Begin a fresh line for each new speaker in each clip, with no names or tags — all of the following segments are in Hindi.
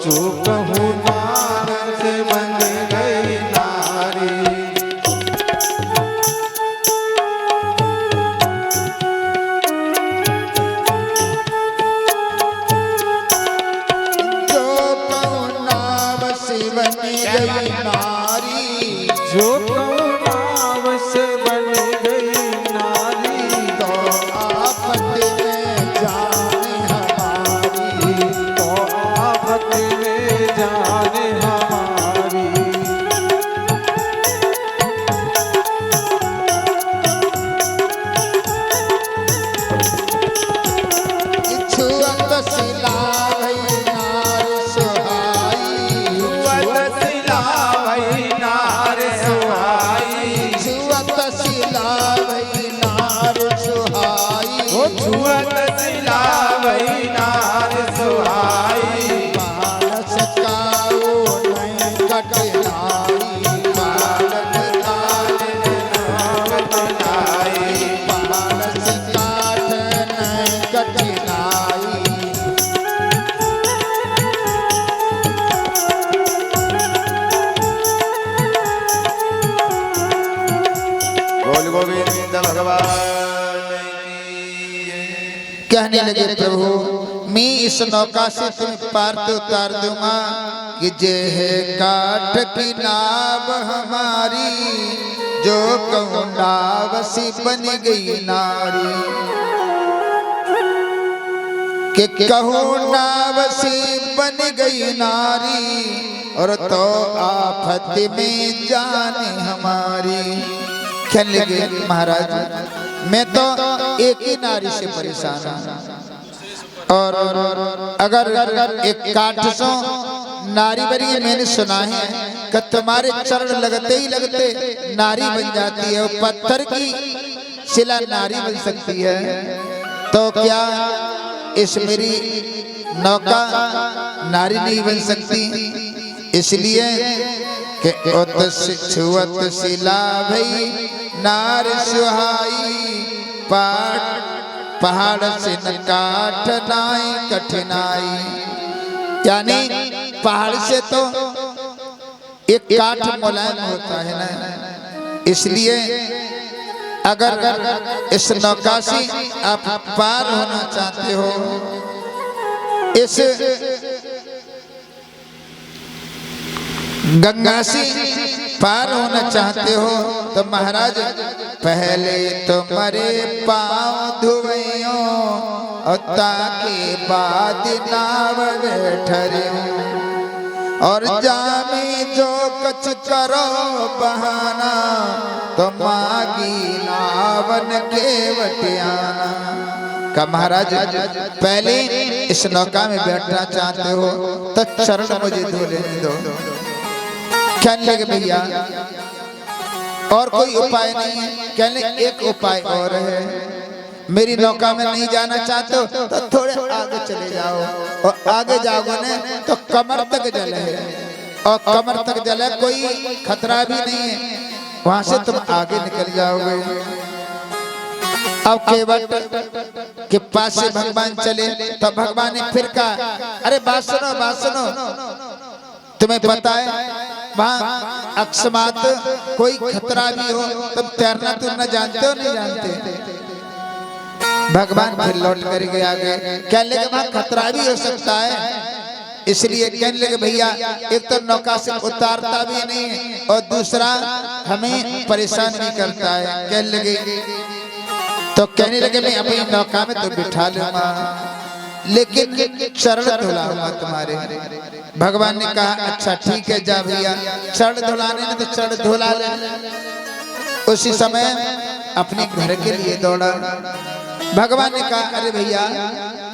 जो कहूँ नारस बन गई नारी।
जो कहूँ नावस बन गई नारी,
जो कहूँ नावस बन गई नारी।
तो आफत में जान हमारी,
तो आफत में जान हमारी।
छुअत सिला भई नार सुहाई,
छुअत सिला भई नार सुहाई।
छुअत सिला भई नार सुहाई।
ओ छुअत सिला भई नार सुहाई।
मानस काऊ नहीं कठिनाई,
बालक ताल नाम बनाई।
मानस काठ नहीं कठिनाई।
बोल गोविंद भगवान
कहने लगे प्रभु मैं इस नौका से तुम्हें पार तो उतार दूंगा कि जे है काठ की नाव हमारी, जो कहूँ नावसी बन गई नारी। कि कहूँ नावसी बन गई नारी, और तो आफत में जाने हमारी। कहने लगे महाराज मैं तो एक ही नारी से परेशान हूँ, और अगर एक काठ सो नारी बनी है, मैंने सुना है कि तुम्हारे चरण लगते ही लगते नारी बन जाती है, और पत्थर की शिला नारी बन सकती है। तो क्या इस मेरी नौका नारी नहीं बन सकती? इसलिए कि छुअत शिला भई नार सुहाई, पहाड़ से न काठ नाई कठिनाई। यानी पहाड़ से तो एक काठ मुलायम होता है ना, इसलिए अगर इस नौका से आप पार होना चाहते हो, इस गंगा से पार होना चाहते हो, तो महाराज पहले तुम्हारे पाँव धुवैयो, और ताके बाद नाव बैठरे। और जामी जो कछ करो बहाना, तो मागी नावन के वटियाना। का महाराज पहले इस नौका में बैठना चाहते हो तो चरण मुझे धो लेने दो। कहने लगे भैया और कोई उपाय नहीं है? कहने एक उपाय और है, मेरी नौका में नहीं जाना चाहते हो तो थोड़े आगे चले जाओ, और आगे जाओगे ना तो कमर तक जल है, और कमर तक जल है, कोई खतरा भी नहीं है, वहां से तुम आगे निकल जाओगे। अब केवट के पास से भगवान चले तो भगवान ने फिर कहा, अरे बात सुनो, तुम्हें पता है वहाँ अकस्मात कोई खतरा भी हो, तुम तैरना तुम न जानते हो? नहीं जानते। भगवान फिर लौट कर गया गए, कहने लगे वहाँ खतरा भी हो सकता है, इसलिए कहने लगे भैया एक तो नौका से उतारता भी नहीं है, और दूसरा हमें परेशान भी करता है। कहने लगे तो कहने लगे मैं अपनी नौका में तो बिठा लूंगा, लेकिन चरण धुलाऊंगा तुम्हारे। भगवान ने कहा अच्छा ठीक है, जा भैया चरण धुलाने तो चरण धुला ले। उसी समय अपने घर के लिए दौड़ा। भगवान ने कहा अरे भैया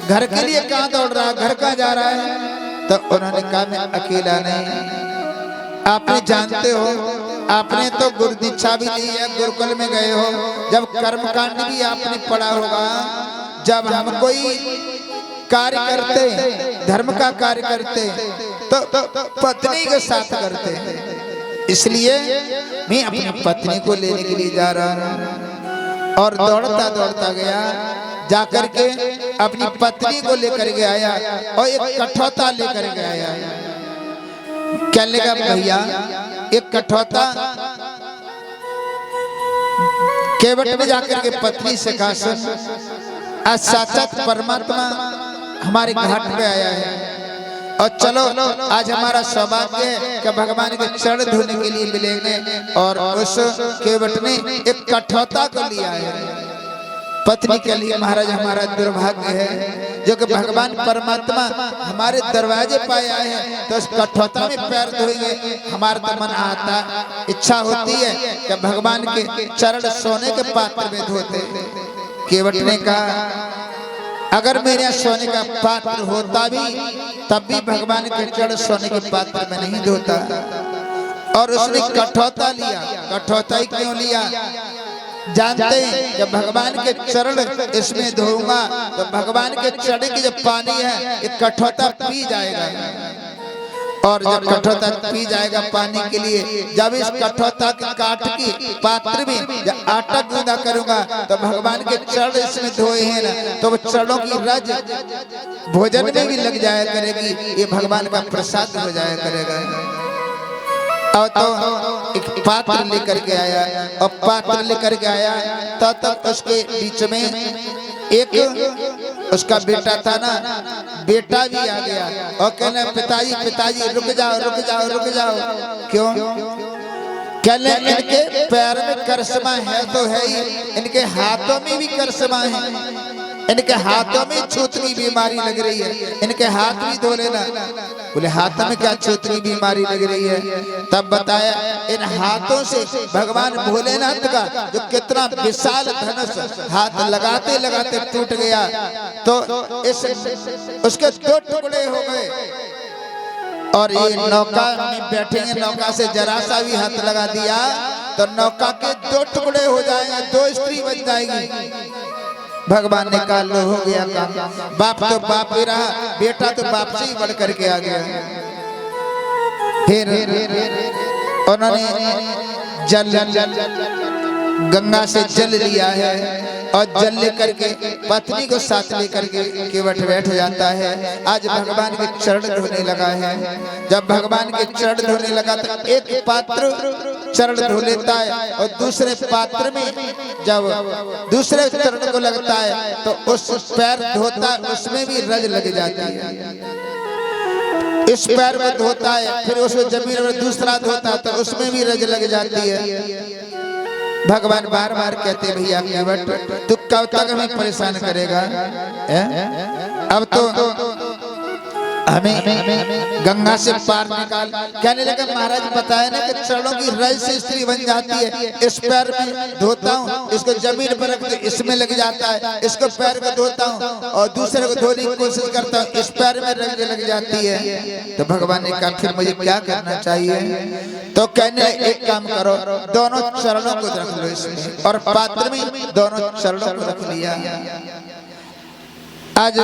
घर के लिए कहाँ दौड़ रहा, घर कहाँ जा रहा है? तो उन्होंने कहा मैं अकेला नहीं, आपने जानते हो आपने तो गुरु दीक्षा भी ली है, गुरुकुल में गए हो, जब कर्मकांड भी आपने पढ़ा होगा, जब हम कोई कार्य करते, धर्म का कार्य करते तो पत्नी के साथ करते, इसलिए मैं अपनी पत्नी को लेने के लिए जा रहा हूँ। और दौड़ता दौड़ता गया, जाकर के अपनी पत्नी को लेकर के आया और एक कठौता लेकर के आया। क्या लेगा भैया? एक कठौता केवट में जाकर के पत्नी से कहा, आज साक्षात परमात्मा हमारे घाट पे आया है और चलो आज हमारा सौभाग्य है कि भगवान के चरण धोने के लिए मिलेंगे। और उस केवट ने एक कठौता को लिया है पत्नी के लिए। महाराज हमारा दुर्भाग्य है जो कि भगवान परमात्मा हमारे दरवाजे पाए आए हैं, तो उस कठौता में पैर धोएंगे। हमारा तो मन आता इच्छा होती है कि भगवान के चरण सोने के पात्र में धोते। केवट ने कहा, अगर मेरे सोने का पात्र होता भी तब भी भगवान के चरण सोने के पात्र में नहीं धोता। और उसने कठौता लिया। कठौता ही क्यों लिया? जानते हैं कि भगवान के चरण इसमें धोऊंगा तो भगवान के चरण की जो पानी है एक कठौता पी जाएगा। और जब कठौता पी जाएगा पानी के लिए, जब इस कठौता के काट की पात्र में जब आटा गूंदा करूंगा तो भगवान के चरण इसमें धोए हैं ना, तो वो चरणों की रज भोजन में भी लग जाया करेगी। ये भगवान का प्रसाद हो जाया करेगा। और तो एक पात्र लेकर के आया और पात्र लेकर के आया तब उसके बीच में एक उसका बेटा था ना, बेटा भी आ गया और कहना, पिताजी पिताजी रुक जाओ रुक जाओ रुक जाओ। क्यों? कहने इनके पैर में करश्मा है तो है ही, इनके हाथों में भी करश्मा है। इनके हाथों में छूतनी बीमारी लग रही है, इनके हाथ भी धो लेना। बोले हाथों में क्या छूतनी बीमारी लग रही है? तब बताया, इन हाथों से भगवान भोलेनाथ का जो कितना विशाल धनुष हाथ लगाते लगाते टूट गया, तो इस उसके 2 टुकड़े हो गए। और ये नौका में बैठेंगे, नौका से जरा सा भी हाथ लगा दिया तो नौका के 2 टुकड़े हो जाएंगे, 2 स्त्री बन जाएगी। भगवान ने कहा, लो हो गया काम। बाप तो बाप ही रहा, बेटा तो बाप से ही बढ़ करके आ गया। फिर उन्होंने जल गंगा से जल लिया है और जल लेकर के पत्नी को साथ लेकर के केवट बैठ जाता है। आज भगवान के चरण धोने लगा है। जब भगवान के चरण धोने लगा तो एक पात्र चरण धो लेता है और दूसरे पात्र में जब दूसरे चरण को लगता है तो उस पैर धोता है, उसमें भी रज लग जाती है। इस पैर को धोता है, फिर उसमें जमीन में दूसरा धोता है तो उसमें भी रज लग जाती है। भगवान बार बार कहते, भैया केवट तू कब तक हमें परेशान करेगा? अब तो हमें गंगा से पार निकाल। कहने लगा, महाराज बताया ना कि चरणों की रज से स्त्री बन जाती है। इस पैर में धोता हूँ, इसको जमीन पर रख दे, इसमें लग जाता है। इसको पैर को धोता हूँ और दूसरे को धोने की कोशिश करता हूँ, इस पैर में रज लग जाती है। तो भगवान ने कहा, फिर मुझे क्या करना चाहिए? तो कहने, एक काम करो, दोनों चरणों को रख लो इसमें, और पात्र में दोनों चरणों को रख लिया। आज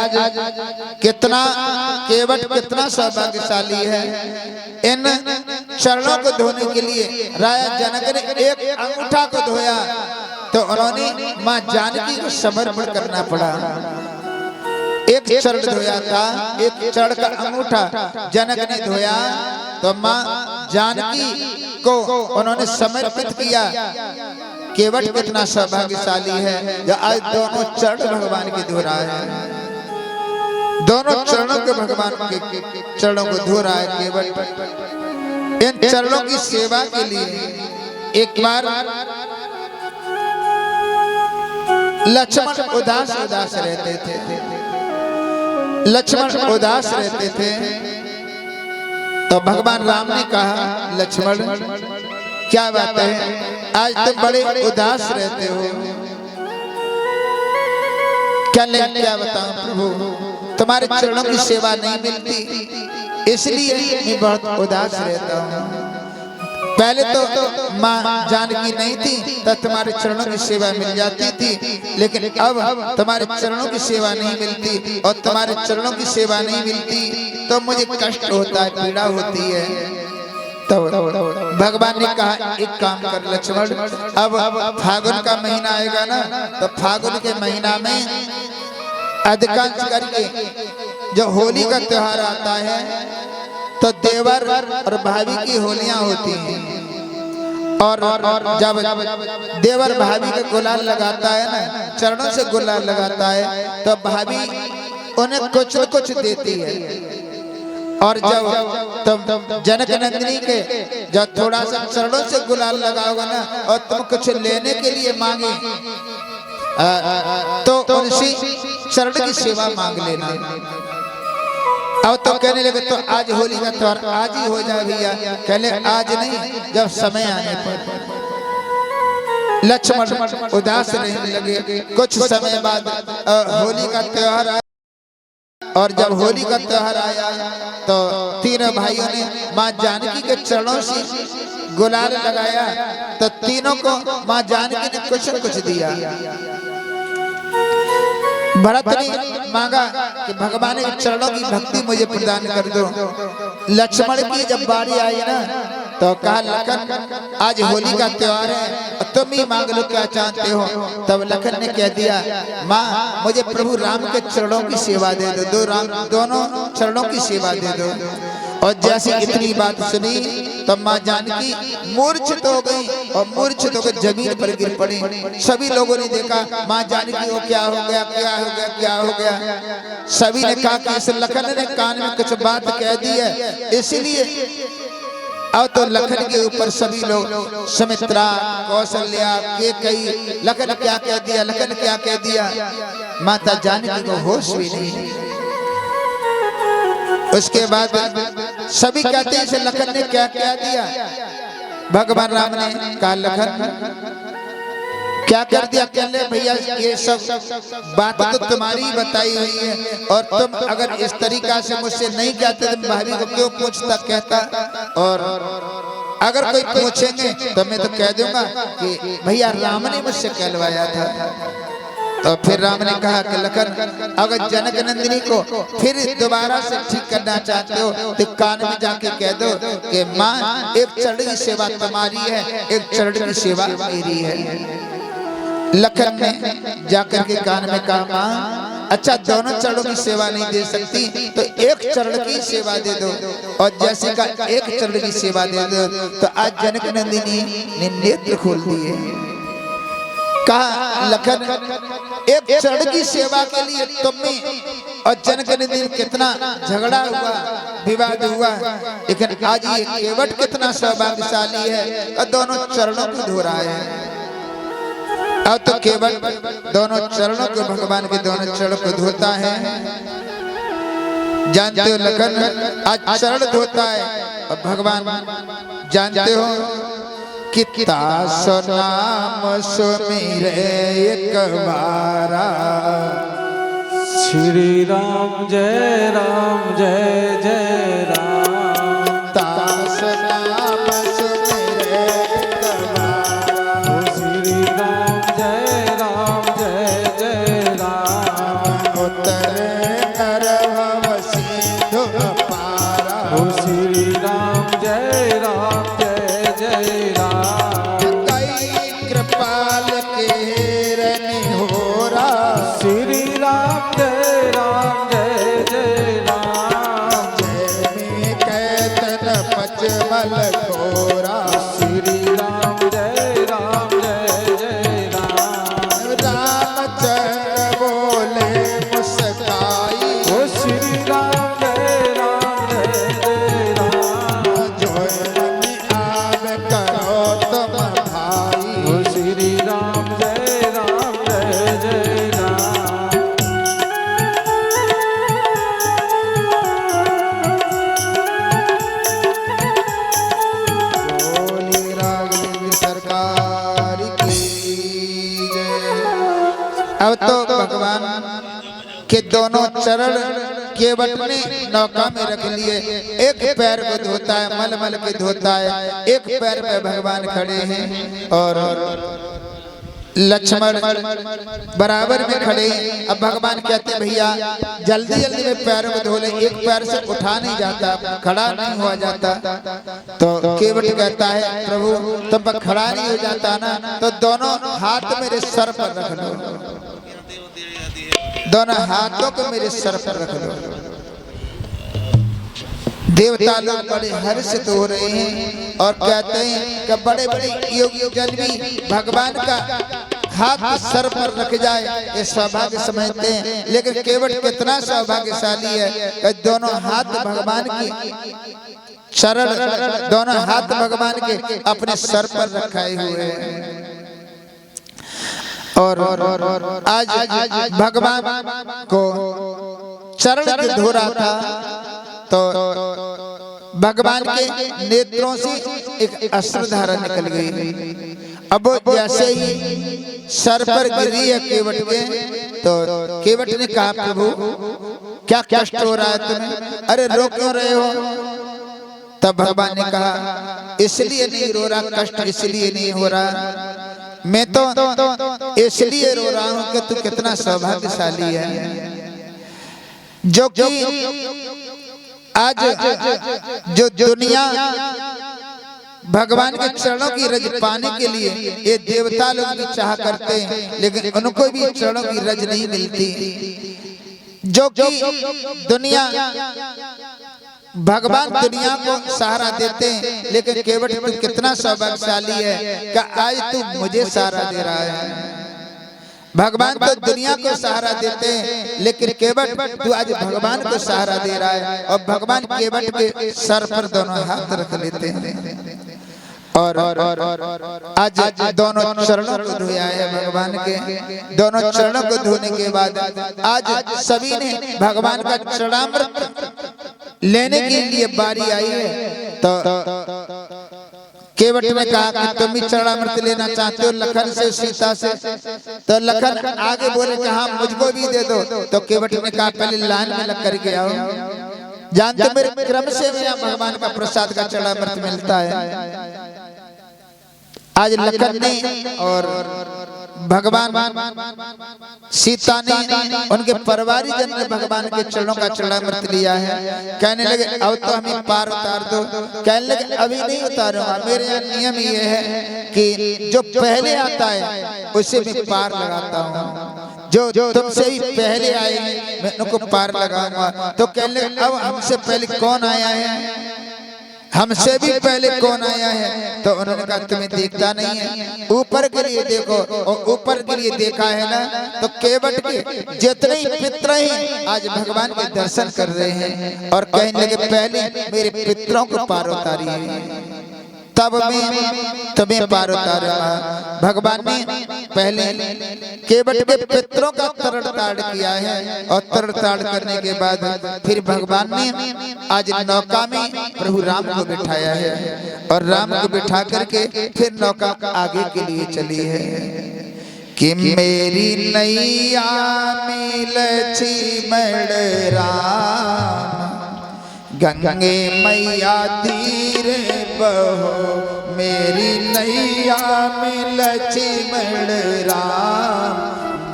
कितना केवट कितना सौभाग्यशाली है। इन चरणों को धोने के लिए राजा जनक ने एक अंगूठा को धोया तो उन्होंने मां जानकी को समर्पण करना पड़ा। एक चरण धोया था, एक चरण का अंगूठा जनक ने धोया तो मां जानकी को उन्होंने समर्पित किया। केवट कितना सौभाग्यशाली है जो आज दोनों चरण भगवान के धो रहा है। दोनों चरणों के भगवान के चरणों को धो रहा है केवट। इन चरणों की सेवा के लिए एक बार लक्ष्मण उदास उदास रहते थे। लक्ष्मण उदास रहते थे तो भगवान राम ने कहा, लक्ष्मण क्या बात है, आज तुम बड़े उदास रहते हो। क्या बताऊं प्रभु, तुम्हारे चरणों की सेवा नहीं मिलती, इसलिए मैं बहुत उदास रहता हूँ। पहले तो माँ जानकी नहीं थी तो तुम्हारे चरणों की सेवा मिल जाती थी, लेकिन अब तुम्हारे चरणों की सेवा नहीं मिलती और तुम्हारे चरणों की सेवा नहीं मिलती तो मुझे कष्ट होता है, पीड़ा होती है। तो भगवान ने कहा, एक काम कर लक्ष्मण, अब फागुन का महीना आएगा ना, तो फागुन के महीना में अधिकांश करके जब होली का त्योहार आता है तो देवर और भाभी की होलियां होती हैं, और जब देवर भाभी का गुलाल लगाता है ना, चरणों से गुलाल लगाता है, तो भाभी उन्हें कुछ न कुछ देती है। और जब तुम जनक नंदिनी के जब थोड़ा सा चरणों से गुलाल लगाओगे ना और तुम कुछ लेने के लिए मांगे तो उनसे चरण की सेवा मांग लेना। अब तो कहने लगे तो आज होली का त्योहार आज ही हो जाए भैया, कहले आज नहीं, जब समय आने पर। लक्ष्मण उदास रहने लगे। कुछ समय बाद होली का त्योहार आया, और जब होली का त्योहार आया तो तीनों भाइयों ने माँ जानकी के चरणों से गुलाल लगाया, तो तीनों को माँ जानकी ने कुछ न कुछ दिया। भरत ने मांगा कि भगवान के चरणों की भक्ति मुझे प्रदान कर दो। लक्ष्मण की जब बारी आई ना तो कहा लखन आज होली का त्योहार है, तुम ही मांग लो क्या चाहते हो। तब लखन ने कह दिया माँ मुझे प्रभु राम के चरणों की सेवा दे दो, दोनों चरणों की सेवा दे दो। और जैसे इतनी बात सुनी तो माँ जानकी मूर्छित हो गई, और मूर्छित होकर जमीन पर गिर पड़ी। सभी लोगों ने देखा माँ जानकी को क्या हो गया, क्या हो गया, क्या हो गया। सभी ने कहा कि इस लखन ने कान में कुछ बात कह दी है, इसलिए। अब तो लखन के ऊपर सभी लोग, सुमित्रा, कौशल्या, कैकेयी, लखन क्या कह दिया, लखन क्या कह दिया। माता जानकी को होश भी नहीं। उसके बाद सभी कहते हैं इसे लखन ने क्या क्या दिया। भगवान राम ने कहा लखन क्या कर दिया। कहले भैया ये सब बात तो तुम्हारी ही बताई हुई है, और तुम अगर इस तरीका से मुझसे नहीं कहते तो भाभी को क्यों पूछता कहता। और अगर कोई पूछेंगे तो मैं तो कह दूंगा कि भैया राम ने मुझसे कहलवाया था। तो फिर राम ने कहा कि लखन अगर जनक नंदिनी को फिर दोबारा से ठीक करना चाहते हो तो कान में जाके कह दो कि माँ एक चरण की सेवा तुम्हारी है, एक चरण की सेवा मेरी है। लखन ने जाकर के कान में कहा माँ अच्छा दोनों चरणों की सेवा नहीं दे सकती तो एक चरण की सेवा दे दो। और जैसे का एक चरण की सेवा दे दो तो आज जनक नंदिनी ने नेत्र खोल दिए। कहा लखन एक चरण की सेवा के लिए तुम्हें और जनक नंदिनी कितना झगड़ा हुआ, विवाद हुआ, लेकिन आज ये केवट कितना सौभाग्यशाली है और दोनों चरणों को धो रहा है। अब तो केवल दोनों चरणों को, भगवान के दोनों चरणों को धोता है। जानते हो लखन आज चरण धोता है, और भगवान जानते हो कितना नाम सुमिरे एक बारा।
श्री राम जय राम जय जय राम।
तास नाम सुमिरे एक बारा।
श्री राम जय जय राम।
उतरे नरभव सिंधु पारा।
श्री राम जय जय राम।
कई कृपाल के रनि होरा।
श्री राम जय जय राम।
जय कैतन पचमल घोरा।
श्री राम जय जय राम।
रामचंद्र बोले मुस्काई।
ओ श्री राम जय जय राम।
जो मन आग करो तुम भाई।
ओ श्री राम जय जय राम।
बोली राघवेंद्र सरकार की जय। अब तो भगवान के दोनों चरण केवट ने नौका में रख लिए। एक पैर को धोता है, मल के धोता है, एक पैर पे भगवान खड़े हैं और लक्ष्मण बराबर में खड़े हैं। अब भगवान कहते हैं भैया जल्दी जल्दी में पैरों को धो ले, एक पैर से उठा नहीं जाता, खड़ा नहीं हुआ जाता। तो केवट कहता है प्रभु तुम पर खड़ा नहीं हो जाता ना तो दोनों हाथ मेरे सर पर रख लो। दोनों हाथों को मेरे सर पर रख दो। देवता लोग बड़े हर्षित हो रहे हैं और कहते हैं कि बड़े बड़े योगी जन भी भगवान का हाथ सर पर रख जाए ये सौभाग्य समझते हैं, लेकिन केवट कितना सौभाग्यशाली है कि दोनों हाथ भगवान की चरण, दोनों हाथ भगवान के अपने सर पर रखाए हुए हैं। और आज भगवान को चरण धो रहा था तो भगवान के नेत्रों से एक अश्रुधारा निकल गई। अब वो जैसे ही सर पर गिरी है केवट के, तो केवट ने कहा प्रभु क्या कष्ट हो रहा है तुम्हें, अरे रो क्यों रहे हो? तब भगवान ने कहा इसलिए नहीं रो रहा, कष्ट इसलिए नहीं हो रहा, मैं तो इसलिए रो रहा हूं कि तू कितना सौभाग्यशाली है जो कि आज जो दुनिया भगवान के चरणों की रज पाने के लिए ये देवता लोग भी चाह करते हैं, लेकिन उनको भी चरणों की रज नहीं मिलती। जो कि दुनिया भगवान दुनिया को सहारा देते हैं, लेकिन केवट तू कितना सौभाग्यशाली है कि आज तू मुझे सहारा दे रहा है। भगवान तो दुनिया को सहारा देते हैं, लेकिन केवट तू आज भगवान को सहारा दे रहा है। और भगवान केवट के सर पर दोनों हाथ रख लेते हैं और आज दोनों चरणों को धोया है भगवान के। दोनों चरणों को धोने के बाद आज सभी ने भगवान का चरणामृत लेने के लिए बारी आई है। तो केवट ने कहा कि तुम भी चरणामृत लेना चाहते हो लखन से, सीता से? तो लखन आगे बोले कि हाँ मुझको भी दे दो। तो केवट ने कहा पहले लाइन में लग करके आओ, जानते मेरे क्रम से यहाँ भगवान का प्रसाद का चरणामृत मिलता है। आज लखन ने और भगवान सीता ने उनके परिवारी जन ने भगवान के चरणों का चरणामृत लिया है। कहने लगे अब तो हमें पार उतार दो। कहने लगे अभी नहीं उतारूंगा, मेरे यहाँ नियम ये है कि जो पहले आता है उसे मैं पार लगाता हूँ, जो तुमसे भी पहले आए मैं उनको पार लगाऊंगा। तो कहने लगे अब हमसे पहले कौन आया है, हमसे भी पहले कौन आया है? तो उन्होंने कहा तुम्हें देखता नहीं है, ऊपर के लिए देखो। और ऊपर के लिए देखा है ना, तो केवट के जितने ही पितर हैं आज भगवान के दर्शन कर रहे हैं और कहने लगे पहले मेरे पितरों को पार उतारिए तब मैं तुम्हें पार उतारूंगा। भगवान ने पहले केवट के पितरों का तरणताड़ किया है और तरणताड़ करने के बाद फिर भगवान ने आज नौका में प्रभु राम को बिठाया है और राम को बिठा करके फिर नौका आगे के लिए चली है कि मेरी नैया में लक्ष्मण राम गंगे मैया धीरे बहो, मेरी नैया में लक्ष्मण राम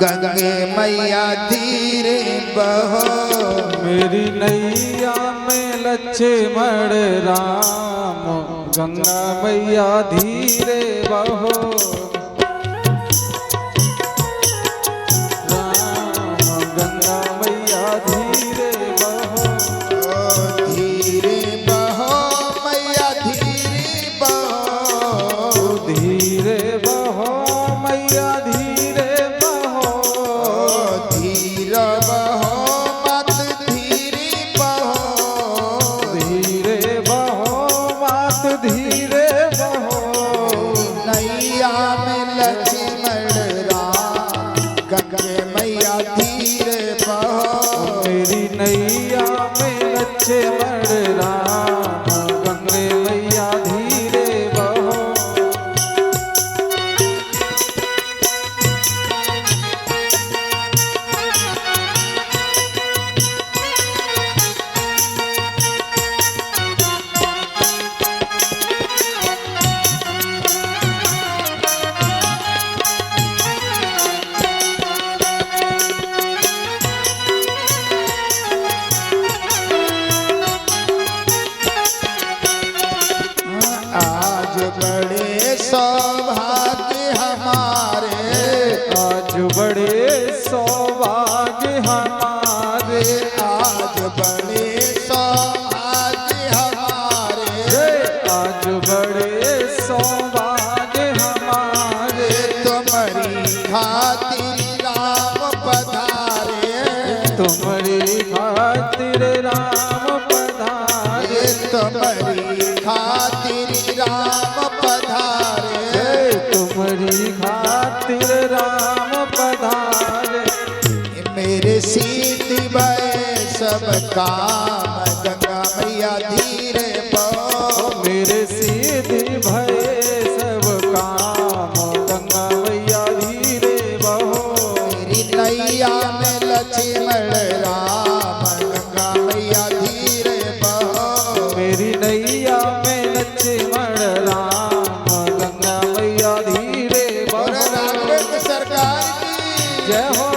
गंगे मैया धीरे बहो,
मेरी नैया में लक्ष्मण राम गंगा मैया धीरे बहो, राम गंगा मैया धीरे बहो,
धीरे बहो मैया धीरे बहो,
धीरे बहो मैया धीरे बहो,
धीर बहो मत धीरे बहो,
धीरे बहो मात धीरे बहो,
नैया में लक्ष्मण राम गंगे मैया धीरे बहो,
मेरी नैया में लक्ष्मण राम गंगे मैया धीरे बहो,
आज बड़े सौभाग्य हमारे,
आज बड़े सौभाग्य
तुम्हारी खातिर राम पधारे,
तुम्हारी खातिर राम पधारे।
मेरे सीधी भय सब काम, गंगा मैया धीरे बहो।
मेरे सीधी भय सब काम, गंगा मैया धीरे बहो।
मेरी नैया में लक्ष्मण राम, गंगा मैया धीरे बहो।
मेरी नैया में लक्ष्मण राम, गंगा मैया धीरे
और
बहो।
राघवेंद्र सरकार की
जय हो।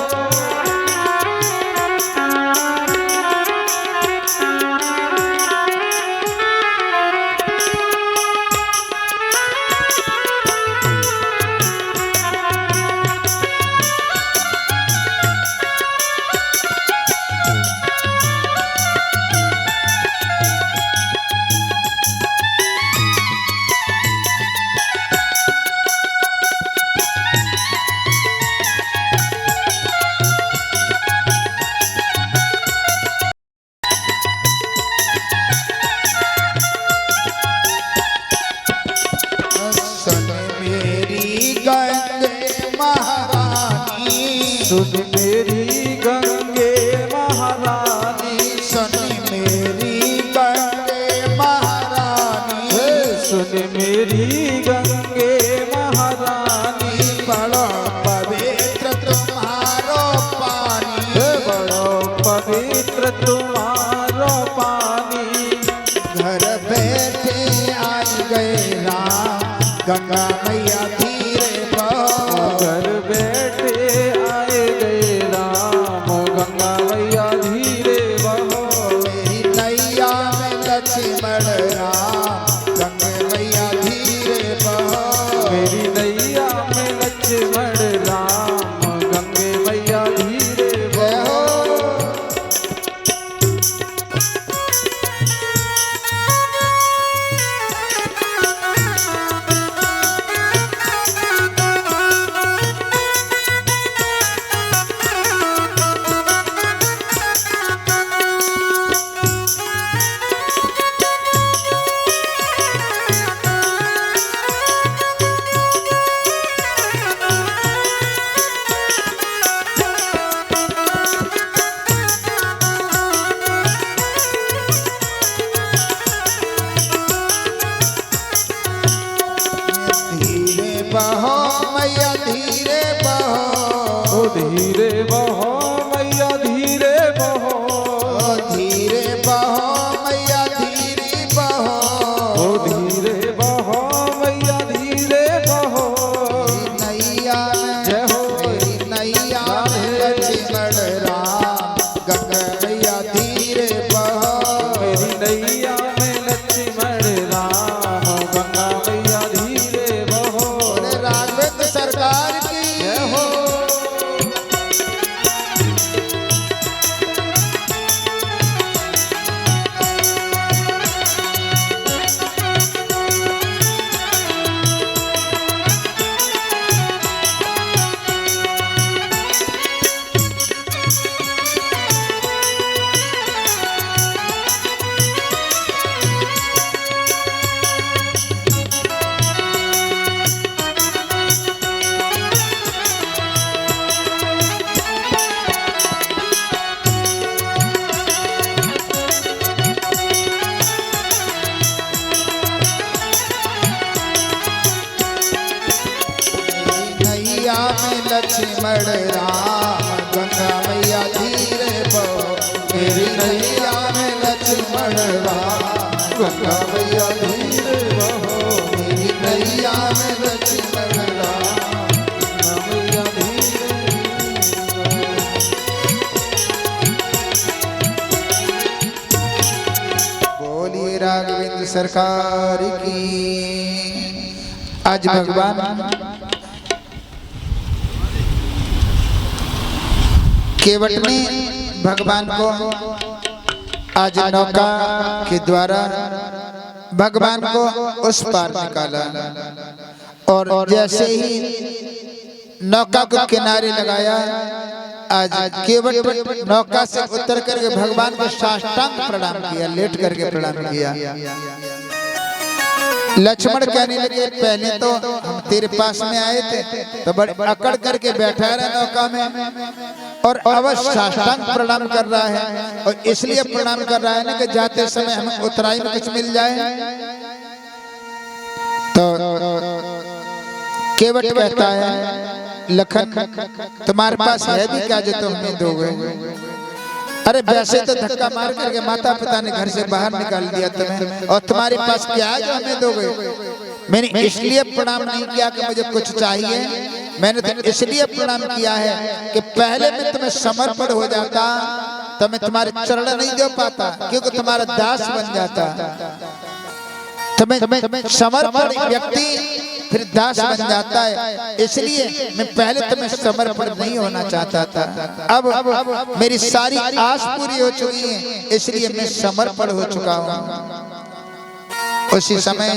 सुन मेरी गंगे महारानी,
सुन मेरी गंगे महारानी।
सुन मेरी गंगे महारानी,
सुन मेरी गंगे महारानी।
बड़ा पवित्र तुम्हारो पानी,
बड़ो पवित्र तुम्हारो पानी।
घर बैठे आई गए राम, गंगा मैया धीरे बहो।
घर बैठे आए गए राम, गंगा मैया धीरे बहो।
मेरी नैया में लक्ष्मण राम, गंगा मैया धीरे बहो।
मेरी नैया में लक्ष्मण राम, गंगे मैया धीरे
जय
बहो।
हो। धीरे बहो मैया धीरे बहो।
ओ धीरे बहो मैया धीरे बहो।
ओ धीरे बहो मैया धीरे बहो।
ओ धीरे बहो मैया धीरे बहो।
नैया में
जय हो।
मेरी नैया में लक्ष्मण राम, गंगा मैया धीरे बहो।
मेरी नैया में लक्ष्मण राम, गंगा मैया धीरे बहो।
और राघवेंद्र सरकार की
जय हो।
नैया में लक्ष्मण राम, गंगा मैया धीरे बहो। मेरी नैया में लक्ष्मण राम, गंगा मैया धीरे बहो। मेरी नैया में लक्ष्मण राम।
गंगा मैया धीरे
बोलिए राघवेंद्र सरकार की। आज भगवान केवट ने भगवान को आज नौका के द्वारा भगवान को उस पार निकाला और जैसे ही नौका को किनारे लगाया आज केवट नौका से उतर करके भगवान को साष्टांग प्रणाम किया, लेट करके प्रणाम किया। लक्ष्मण कहने लगे पहले तो हम तेरे पास में आए थे तो बड़े अकड़ करके बैठा रहा नौका में, और अब साष्टांग प्रणाम कर रहा है, और इसलिए प्रणाम कर रहा है ना कि जाते समय हमें उतराई में कुछ मिल जाए। तो केवट कहता है लखन तुम्हारे पास है भी क्या जो तुम हमें दोगे? अरे वैसे तो धक्का मार करके माता पिता ने घर से बाहर निकाल दिया तुम्हें, और तुम्हारे पास क्या है जो हमें दोगे? मैंने इसलिए प्रणाम नहीं किया कि मुझे कुछ चाहिए, मैंने तो इसलिए प्रणाम किया है कि पहले मैं तुम्हें समर्पण हो जाता तो मैं तुम्हारे चरण नहीं दे पाता, क्योंकि तुम्हारा दास बन जाता। तुम्हें समर्पण व्यक्ति फिर दास बन जाता है, इसलिए मैं पहले तुम्हें समर्पण नहीं होना चाहता था। अब मेरी सारी आस पूरी हो चुकी है, इसलिए मैं समर्पण हो चुका हूँ। उसी समय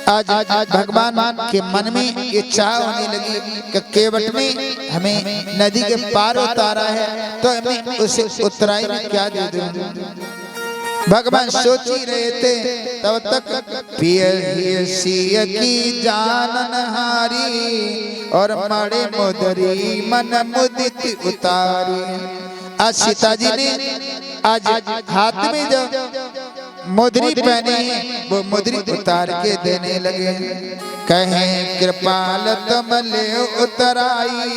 आज भगवान के मन में ये चाह होने लगी कि केवट में हमें नदी के पार उतारा है, तो हमें उसे उतराई में क्या दे दूं। भगवान सोच ही रहे थे, तब तक पिय सिय की जानन हारी, और मड़े मोदरी मन मुदित उतारी। आज सीता जी ने आज हाथ में जो मोदरी पहनी है वो मोदरी उतार के देने लगे। कहें कृपाल तुम ले उतराई,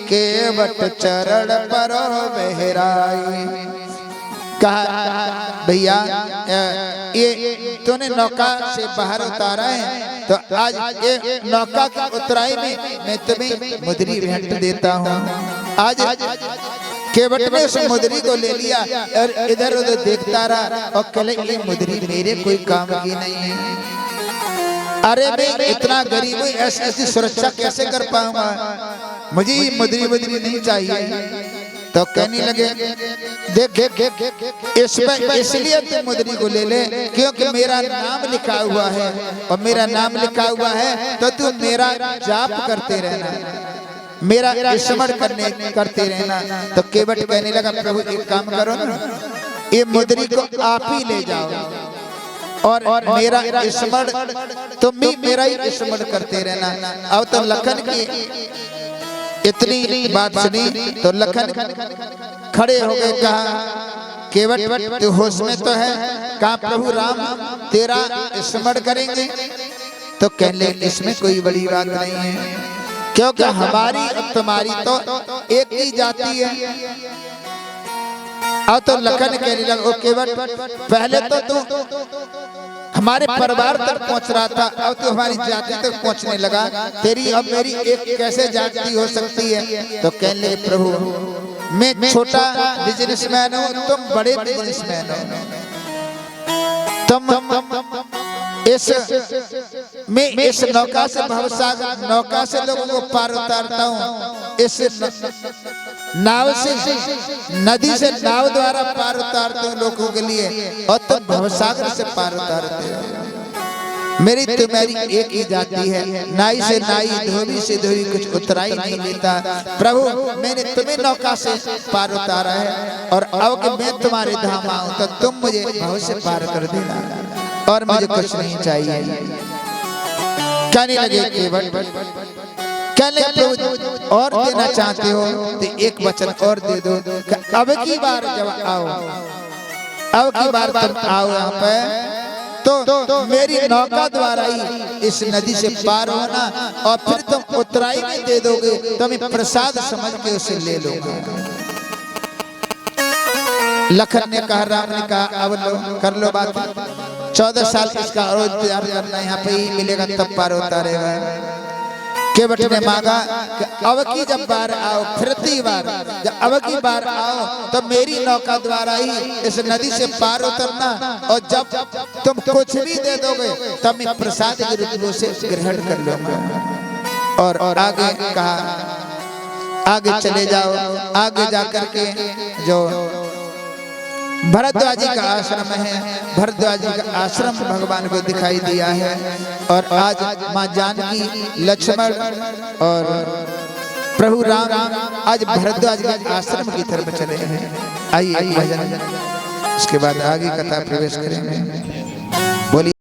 केवट चरण पर बहराई। कहा भैया ये तूने नौका से बाहर उतारा है, तो आज ये नौका की उतराई में मैं तुम्हें मुद्री भेंट देता हूँ। आज केवट ने उस मुद्री को ले लिया और इधर उधर देखता रहा, और कहले ये मुद्री मेरे कोई काम की नहीं है। अरे मैं इतना गरीब हूँ, ऐसी सुरक्षा कैसे कर पाऊंगा, मुझे मुद्री नहीं चाहिए। तो कहने लगे देख इसमें इसलिए तुम मुद्री को ले ले क्योंकि मेरा नाम लिखा हुआ है, और मेरा नाम लिखा हुआ है तो तू मेरा जाप करते रहना, मेरा स्मरण करते रहना। तो केवट कहने लगा प्रभु एक काम करो ना, ये मुद्री को आप ही ले जाओ, और मेरा स्मरण तुम भी मेरा ही स्मरण करते रहना। अब तो लखन की इतनी बात सुनी तो लखन खड़े हो गए, कहा केवट तू होश में तो है? कहा प्रभु राम तेरा स्मरण करेंगे। तो कहले इसमें कोई बड़ी बात नहीं है, क्योंकि हमारी और तुम्हारी तो एक ही जाति है। अब तो लखन कहने लगा ओ केवट पहले तो तू हमारे परिवार तक पहुंच रहा था, अब तो हमारी जाति तक पहुंचने लगा, तेरी और मेरी एक कैसे जाति हो सकती है? तो कहले प्रभु मैं छोटा बिजनेसमैन हूँ, तुम बड़े बिजनेसमैन हो, तुम इस नौका से भवसागर नौका से लोगों को पार उतारता हूँ, इस नाव से नदी से नाव द्वारा पार उतारते हो लोगों के लिए, और तुम भवसागर से पार उतारते हो। मेरी तुम्हारी एक ही जाति है, नाई से नाई धोबी से धोबी कुछ उतराई नहीं लेता। प्रभु मैंने तुम्हें नौका से पार उतारा है, और अब कि मैं तुम्हारे धाम आऊं तो तुम मुझे भव से पार कर देना, और मुझे कुछ नहीं चाहिए। कहने लगे केवट कहने प्रभु और देना चाहते हो तो एक वचन और दे दो, अब की बार जब आओ, अब की बार तुम आओ यहाँ पे तो मेरी नौका द्वारा ही इस नदी से पार होना, और फिर तुम उतराई में दे दोगे तो मैं प्रसाद समझ के उसे ले लूंगा। लखन ने कहा, राम ने कहा अब लो कर लो बात, 14 साल इसका और इंतजार करना, यहाँ पे ही मिलेगा तब पार उतारेगा। केवट ने मांगा कि अब की जब बार आओ, फिरती बार जब अब की बार आओ तो मेरी नौका द्वारा ही इस नदी से पार उतरना, और जब तुम कुछ भी दे दोगे तब मैं प्रसाद के रूप में से ग्रहण कर लूंगा। और आगे कहा आगे चले जाओ, आगे जाकर के जो भरद्वाज जी का आश्रम है, भरद्वाज जी का आश्रम भगवान को दिखाई दिया है। और आज माँ जानकी, लक्ष्मण और प्रभु राम आज भरद्वाज के आश्रम की तरफ चले हैं। आइए भजन, उसके बाद आगे कथा प्रवेश करेंगे।